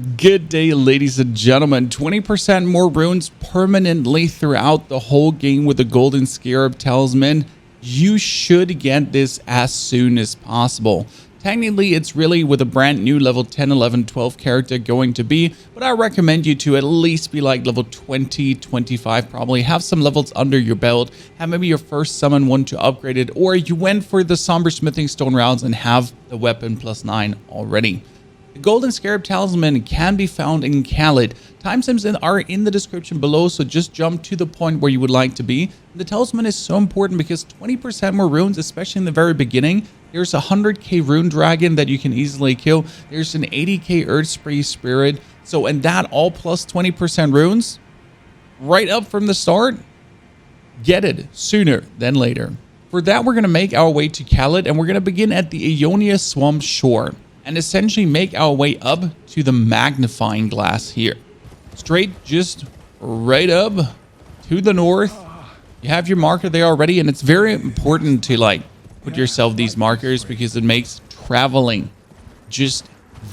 Good day, ladies and gentlemen. 20% more runes permanently throughout the whole game with the Golden Scarab Talisman. You should get this as soon as possible. Technically, it's really with a brand new level 10, 11, 12 character going to be, but I recommend you to at least be like level 20, 25, probably have some levels under your belt, have maybe your first summon one to upgrade it, or you went for the Somber Smithing Stone rounds and have the weapon +9 already. The Golden Scarab Talisman can be found in Khalid. Timestamps are in the description below, so just jump to the point where you would like to be. The talisman is so important because 20% more runes, especially in the very beginning. There's a 100k rune dragon that you can easily kill. There's an 80k Earth Spree spirit. So, and that all plus 20% runes, right up from the start. Get it sooner than later. For that, we're going to make our way to Khalid, and we're going to begin at the Ionia Swamp Shore and essentially make our way up to the magnifying glass here. Straight, just right up to the north. You have your marker there already, and it's very important to like put yourself these markers because it makes traveling just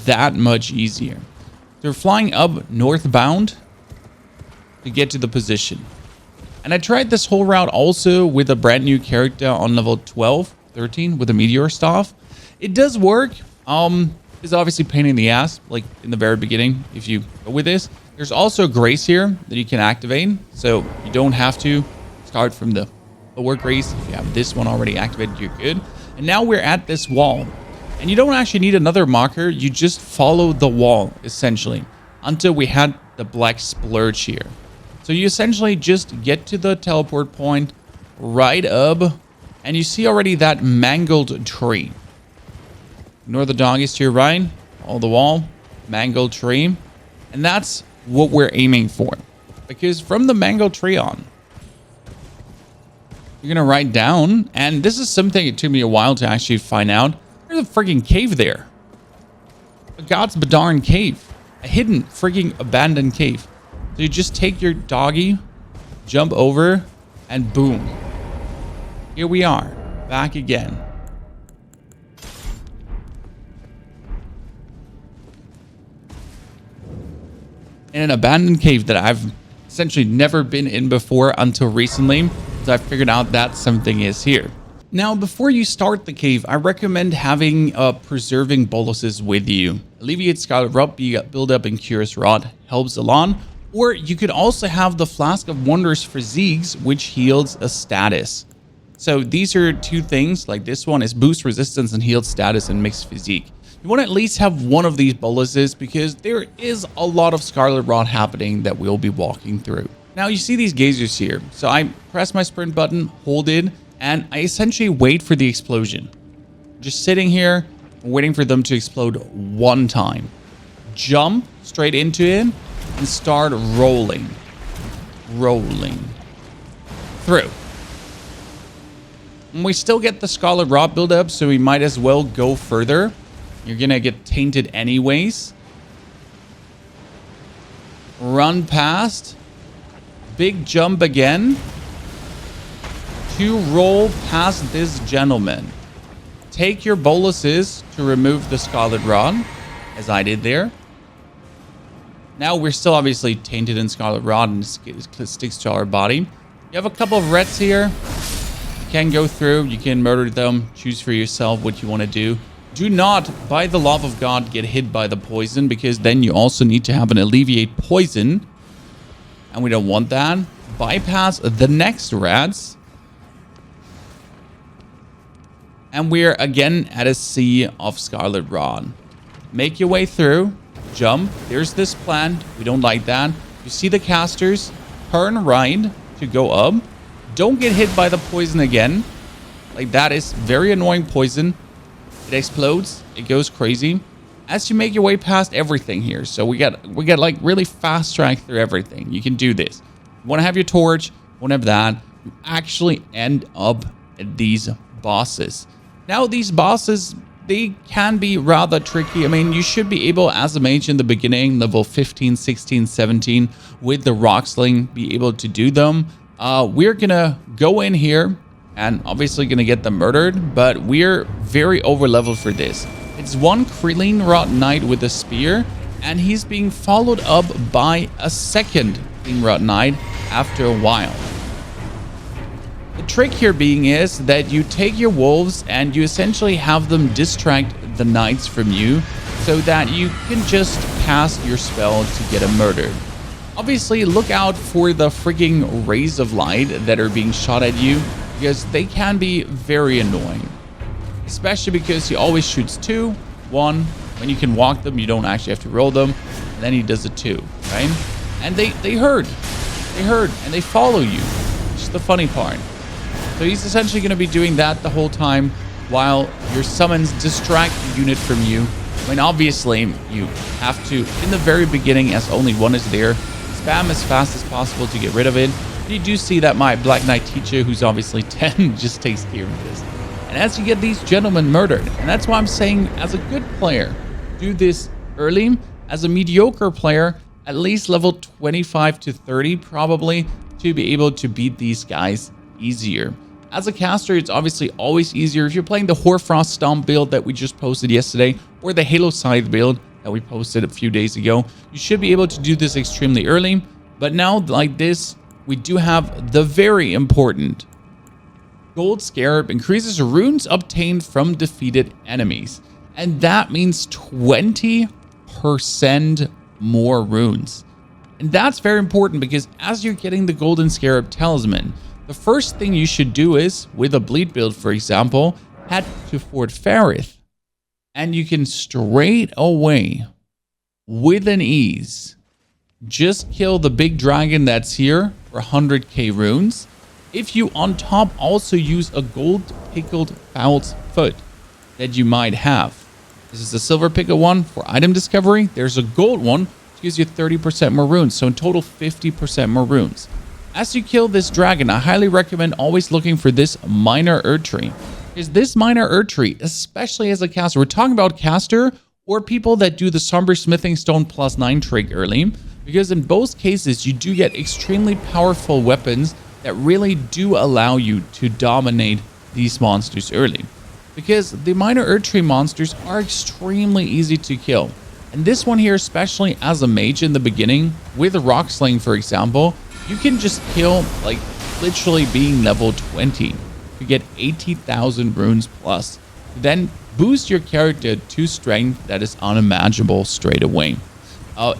that much easier. They're flying up northbound to get to the position. And I tried this whole route also with a brand new character on level 12, 13 with a meteor staff. It does work. It's obviously a pain in the ass, like in the very beginning, if you go with this. There's also Grace here that you can activate, so you don't have to start from the lower Grace. If you have this one already activated, you're good. And now we're at this wall, and you don't actually need another marker. You just follow the wall, essentially, until we had the black splurge here. So you essentially just get to the teleport point right up, and you see already that mangled tree. Ignore the doggies to your right, follow the wall, mangled tree. And that's what we're aiming for. Because from the mangled tree on, you're going to write down, and this is something it took me a while to actually find out. There's a freaking cave there. A God's Badarn cave. A hidden freaking abandoned cave. So you just take your doggy, jump over, and boom. Here we are, back again. In an abandoned cave that I've essentially never been in before until recently, so I figured out that something is here. Now, before you start the cave, I recommend having preserving boluses with you. Alleviate Scarlet Rot, build up in Curious Rot, helps a lot. Or you could also have the Flask of Wonders for Ziggs, which heals a status. So these are two things, like this one is boost resistance and healed status and mixed physique. You want to at least have one of these boluses because there is a lot of Scarlet Rot happening that we'll be walking through. Now you see these gazers here. So I press my sprint button, hold it, and I essentially wait for the explosion. Just sitting here, waiting for them to explode one time. Jump straight into it and start rolling. Rolling. Through. And we still get the Scarlet Rot buildup, so we might as well go further. You're gonna get tainted anyways. Run past. Big jump again. To roll past this gentleman. Take your boluses to remove the Scarlet Rot, as I did there. Now we're still obviously tainted in Scarlet Rot and it sticks to our body. You have a couple of reds here. You can go through, you can murder them, choose for yourself what you want to do. Do not, by the love of God, get hit by the poison, because then you also need to have an alleviate poison. And we don't want that. Bypass the next rats. And we're again at a sea of Scarlet Rot. Make your way through. Jump. There's this plant. We don't like that. You see the casters. Turn right to go up. Don't get hit by the poison again. Like, that is very annoying poison. It explodes. It goes crazy. As you make your way past everything here. So we get like really fast track through everything. You can do this. You want to have your torch. You want to have that. You actually end up at these bosses. Now, these bosses, they can be rather tricky. I mean, you should be able, as a mage in the beginning, level 15, 16, 17, with the rock sling, be able to do them. We're gonna go in here and obviously gonna get them murdered, but we're very over leveled for this. It's one Krillin Rot Knight with a spear, and he's being followed up by a second Clean Rot Knight after a while. The trick here being is that you take your wolves and you essentially have them distract the knights from you so that you can just cast your spell to get them murdered. Obviously, look out for the freaking rays of light that are being shot at you, because they can be very annoying. Especially because he always shoots 2, 1. When you can walk them, you don't actually have to roll them. And then he does a 2, right? And they hurt. They hurt, and they follow you. Which is the funny part. So he's essentially going to be doing that the whole time while your summons distract the unit from you. I mean, obviously, you have to, in the very beginning, as only one is there, spam as fast as possible to get rid of it. You do see that my Black Knight teacher, who's obviously 10, just takes care of this. And as you get these gentlemen murdered, and that's why I'm saying, as a good player, do this early. As a mediocre player, at least level 25 to 30 probably, to be able to beat these guys easier. As a caster, it's obviously always easier if you're playing the Hoarfrost Stomp build that we just posted yesterday, or the Halo Scythe build that we posted a few days ago. You should be able to do this extremely early, but now, like this, we do have the very important Gold Scarab increases runes obtained from defeated enemies. And that means 20% more runes. And that's very important because as you're getting the Golden Scarab Talisman, the first thing you should do is, with a bleed build for example, head to Fort Farith. And you can straight away, with an ease, just kill the big dragon that's here for 100k runes. If you on top also use a gold pickled fowl's foot that you might have. This is a silver pickled one for item discovery. There's a gold one which gives you 30% more runes. So in total 50% more runes. As you kill this dragon, I highly recommend always looking for this minor Erdtree. Because this minor Erdtree, especially as a caster, we're talking about caster or people that do the Somber Smithing Stone +9 trig early. Because in both cases, you do get extremely powerful weapons that really do allow you to dominate these monsters early. Because the minor Erdtree monsters are extremely easy to kill. And this one here, especially as a mage in the beginning, with a Rock Sling for example, you can just kill, like, literally being level 20. You get 80,000 runes plus. Then boost your character to strength that is unimaginable straight away.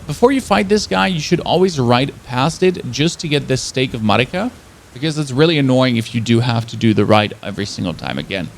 Before you fight this guy, you should always ride past it just to get this Stake of Marika, because it's really annoying if you do have to do the ride every single time again.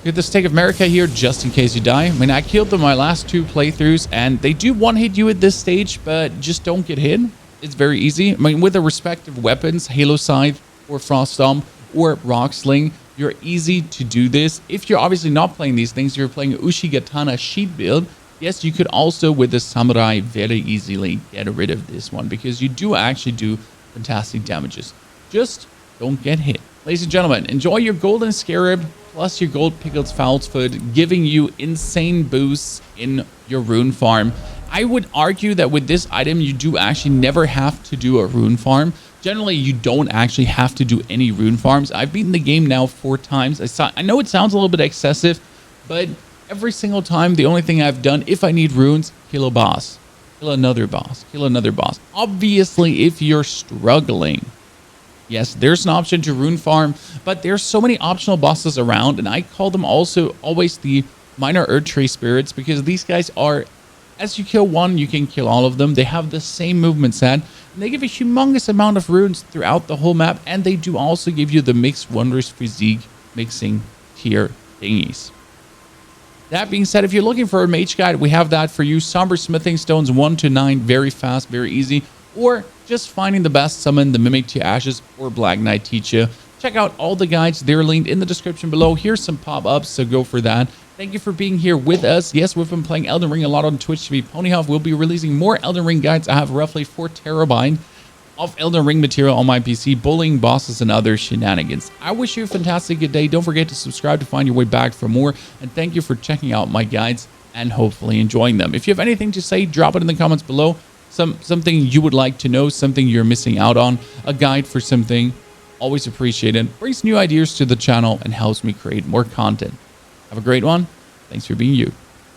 Get the Stake of Marika here just in case you die. I mean, I killed them my last 2 playthroughs, and they do one-hit you at this stage, but just don't get hit. It's very easy. I mean, with the respective weapons, Halo Scythe or Frost Stomp or Rock Sling, you're easy to do this. If you're obviously not playing these things, you're playing Ushigatana sheet build, yes, you could also with the Samurai very easily get rid of this one because you do actually do fantastic damages. Just don't get hit. Ladies and gentlemen, enjoy your Golden Scarab plus your Gold Pickled Fowl's Foot, giving you insane boosts in your rune farm. I would argue that with this item, you do actually never have to do a rune farm. Generally, you don't actually have to do any rune farms. I've beaten the game now 4 times. I know it sounds a little bit excessive, but every single time, the only thing I've done, if I need runes, kill a boss, kill another boss, kill another boss. Obviously, if you're struggling, yes, there's an option to rune farm, but there's so many optional bosses around, and I call them also always the minor Erdtree spirits because these guys are, as you kill one, you can kill all of them. They have the same movement set, and they give a humongous amount of runes throughout the whole map, and they do also give you the Mixed Wondrous Physique mixing tier thingies. That being said, if you're looking for a mage guide, we have that for you. Somber Smithing Stones 1 to 9, very fast, very easy. Or just finding the best summon, the Mimic to Ashes or Black Knight Teacher. Check out all the guides. They're linked in the description below. Here's some pop-ups, so go for that. Thank you for being here with us. Yes, we've been playing Elden Ring a lot on Twitch TV. Ponyhoff will be releasing more Elden Ring guides. I have roughly 4 terabytes of Elden Ring material on my PC, bullying bosses and other shenanigans. I wish you a fantastic good day. Don't forget to subscribe to find your way back for more. And thank you for checking out my guides and hopefully enjoying them. If you have anything to say, drop it in the comments below. Something you would like to know, something you're missing out on, a guide for something. Always appreciated. Brings new ideas to the channel and helps me create more content. Have a great one. Thanks for being you.